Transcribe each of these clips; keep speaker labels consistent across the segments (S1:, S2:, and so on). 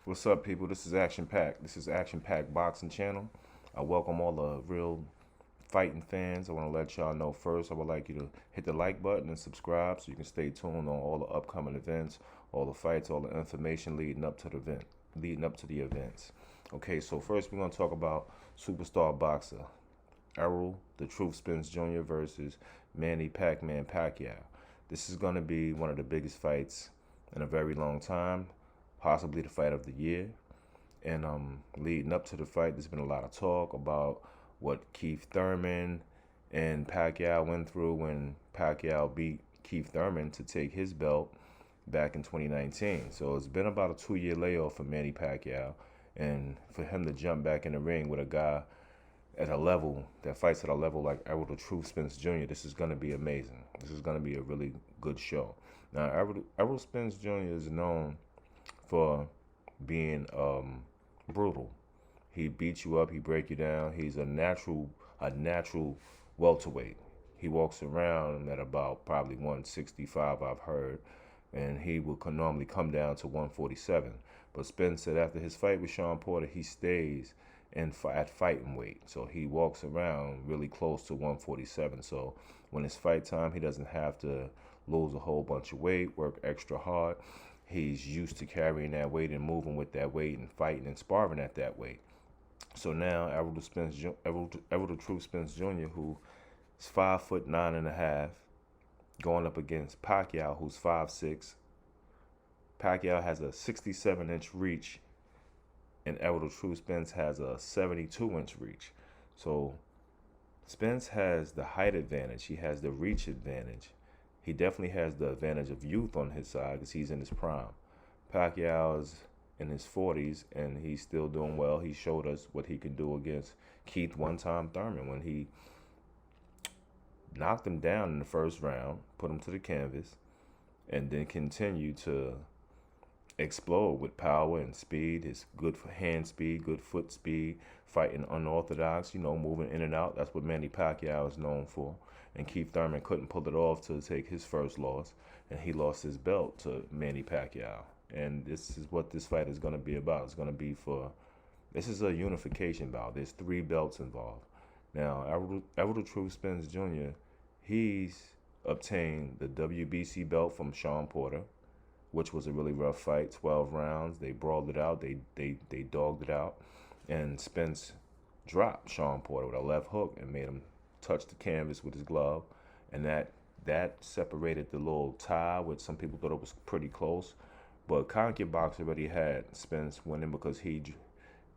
S1: What's up, people? This is Action Pack. This is Action Pack Boxing Channel. I welcome all the real fighting fans. I want to let y'all know first, I would like you to hit the like button and subscribe so you can stay tuned on all the upcoming events, all the fights, all the information leading up to the events. Okay, so first we're going to talk about superstar boxer Errol, the Truth Spence Jr. versus Manny Pac-Man Paquiao. This is going to be one of the biggest fights in a very long time, possibly the fight of the year. And leading up to the fight, there's been a lot of talk about what Keith Thurman and Paquiao went through when Paquiao beat Keith Thurman to take his belt back in 2019. So it's been about a 2-year layoff for Manny Pacquiao, and for him to jump back in the ring with a guy at a level that fights at a level like Errol the Truth Spence Jr., this is going to be amazing. This is going to be a really good show. Now, Errol Spence Jr. is known for being brutal. He beats you up, he break you down. He's a natural welterweight. He walks around at about probably 165, I've heard, and he will normally come down to 147. But Spence said after his fight with Shawn Porter, he stays at fighting weight. So he walks around really close to 147. So when it's fight time, he doesn't have to lose a whole bunch of weight, work extra hard. He's used to carrying that weight and moving with that weight and fighting and sparring at that weight. So now Errol the Truth Spence Jr., who is 5'9.5", going up against Paquiao, who's 5'6". Paquiao has a 67-inch reach, and Errol the Truth Spence has a 72-inch reach. So Spence has the height advantage. He has the reach advantage. He definitely has the advantage of youth on his side because he's in his prime. Pacquiao is in his 40s, and he's still doing well. He showed us what he can do against Keith one-time Thurman when he knocked him down in the first round, put him to the canvas, and then continued to explode with power and speed. His good hand speed, good foot speed, fighting unorthodox, moving in and out. That's what Manny Pacquiao is known for. And Keith Thurman couldn't pull it off to take his first loss, and he lost his belt to Manny Pacquiao. And this is what this fight is going to be about. It's going to be this is a unification bout. There's 3 belts involved. Now, Errol the Truth Spence Jr., he's obtained the WBC belt from Shawn Porter, which was a really rough fight, 12 rounds. They brawled it out. They dogged it out. And Spence dropped Shawn Porter with a left hook and made him touch the canvas with his glove. And that separated the little tie, which some people thought it was pretty close. But ConcaBox already had Spence winning because he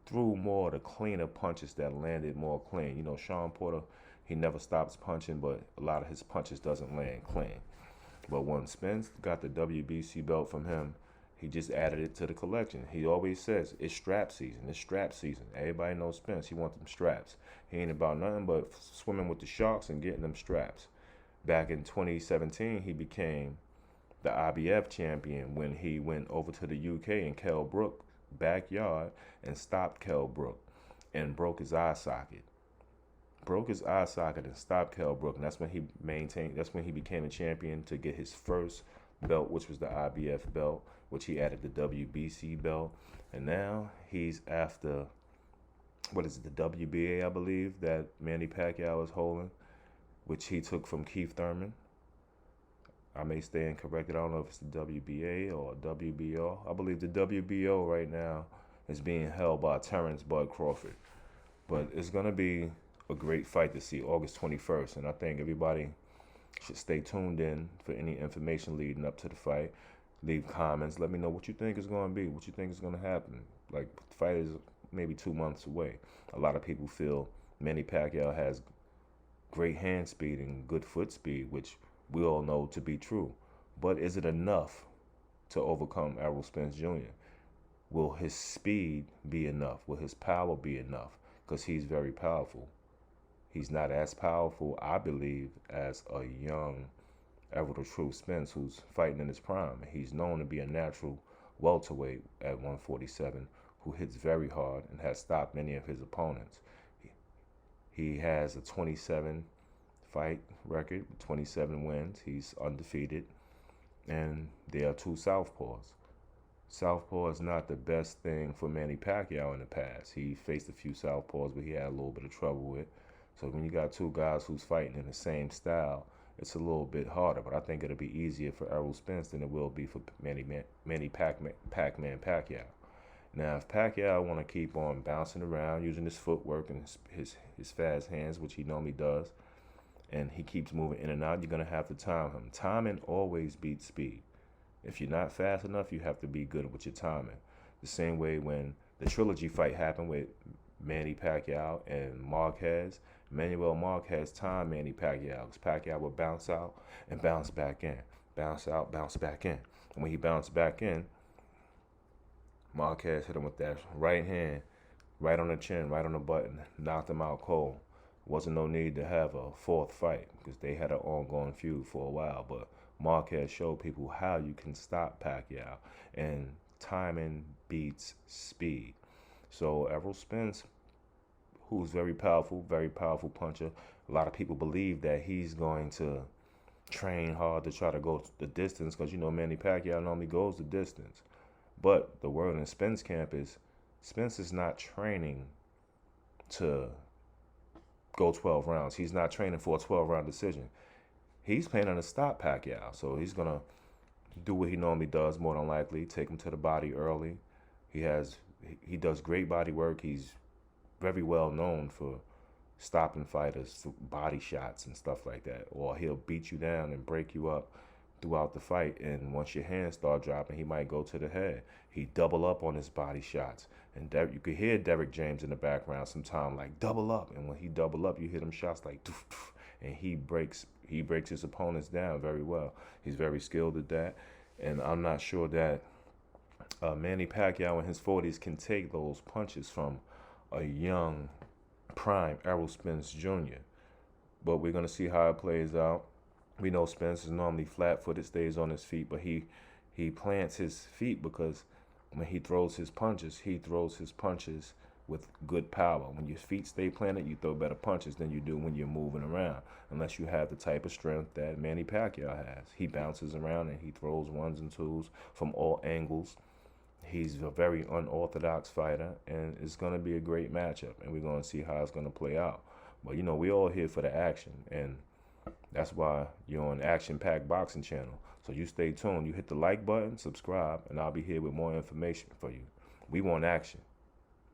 S1: threw more of the cleaner punches that landed more clean. Shawn Porter, he never stops punching, but a lot of his punches doesn't land clean. But when Spence got the WBC belt from him, he just added it to the collection. He always says, it's strap season. It's strap season. Everybody knows Spence. He wants them straps. He ain't about nothing but swimming with the sharks and getting them straps. Back in 2017, he became the IBF champion when he went over to the UK in Kell Brook's backyard and stopped Kell Brook and broke his eye socket. Broke his eye socket and stopped Kell Brook, and that's when he became a champion to get his first belt, which was the IBF belt, which he added the WBC belt. And now he's after, the WBA, I believe, that Manny Pacquiao is holding, which he took from Keith Thurman. I may stand corrected. I don't know if it's the WBA or WBO. I believe the WBO right now is being held by Terrence Bud Crawford. But it's going to be a great fight to see August 21st. And I think everybody should stay tuned in for any information leading up to the fight. Leave comments. Let me know what you think is going to be, what you think is going to happen. Like, the fight is maybe 2 months away. A lot of people feel Manny Pacquiao has great hand speed and good foot speed, which we all know to be true. But is it enough to overcome Errol Spence Jr.? Will his speed be enough? Will his power be enough? Because he's very powerful. He's not as powerful, I believe, as a young Errol the Truth Spence who's fighting in his prime. He's known to be a natural welterweight at 147 who hits very hard and has stopped many of his opponents. He has a 27 fight record, 27 wins. He's undefeated, and they are 2 southpaws. Southpaw is not the best thing for Manny Pacquiao in the past. He faced a few southpaws, but he had a little bit of trouble with. So when you got two guys who's fighting in the same style, it's a little bit harder. But I think it'll be easier for Errol Spence than it will be for Manny Pac-Man Pacquiao. Now, if Pacquiao want to keep on bouncing around using his footwork and his fast hands, which he normally does, and he keeps moving in and out, you're going to have to time him. Timing always beats speed. If you're not fast enough, you have to be good with your timing. The same way when the trilogy fight happened with Manny Pacquiao and Marquez, Manuel Marquez timed Manny Pacquiao, because Pacquiao would bounce out and bounce back in. Bounce out, bounce back in. And when he bounced back in, Marquez hit him with that right hand, right on the chin, right on the button, knocked him out cold. Wasn't no need to have a fourth fight because they had an ongoing feud for a while. But Marquez showed people how you can stop Pacquiao, and timing beats speed. So Errol Spence, who's very powerful puncher, a lot of people believe that he's going to train hard to try to go the distance because, you know, Manny Pacquiao normally goes the distance. But the word in Spence camp is Spence is not training to go 12 rounds. He's not training for a 12-round decision. He's planning to stop Pacquiao. So he's going to do what he normally does, more than likely, take him to the body early. He does great body work. He's very well known for stopping fighters, body shots and stuff like that. Or he'll beat you down and break you up throughout the fight, and once your hands start dropping, he might go to the head. He double up on his body shots, and you could hear Derrick James in the background sometime like double up, and when he double up, you hear them shots like doof, doof, and he breaks his opponents down very well. He's very skilled at that, and I'm not sure that Manny Pacquiao in his 40s can take those punches from a young prime Errol Spence Jr. But we're gonna see how it plays out. We know Spence is normally flat-footed, stays on his feet, but he plants his feet because when he throws his punches with good power. When your feet stay planted, you throw better punches than you do when you're moving around, unless you have the type of strength that Manny Pacquiao has. He bounces around and he throws ones and twos from all angles. He's a very unorthodox fighter, and it's going to be a great matchup, and we're going to see how it's going to play out. But, you know, we're all here for the action, and that's why you're on Action Pack Boxing Channel. So you stay tuned. You hit the like button, subscribe, and I'll be here with more information for you. We want action.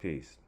S1: Peace.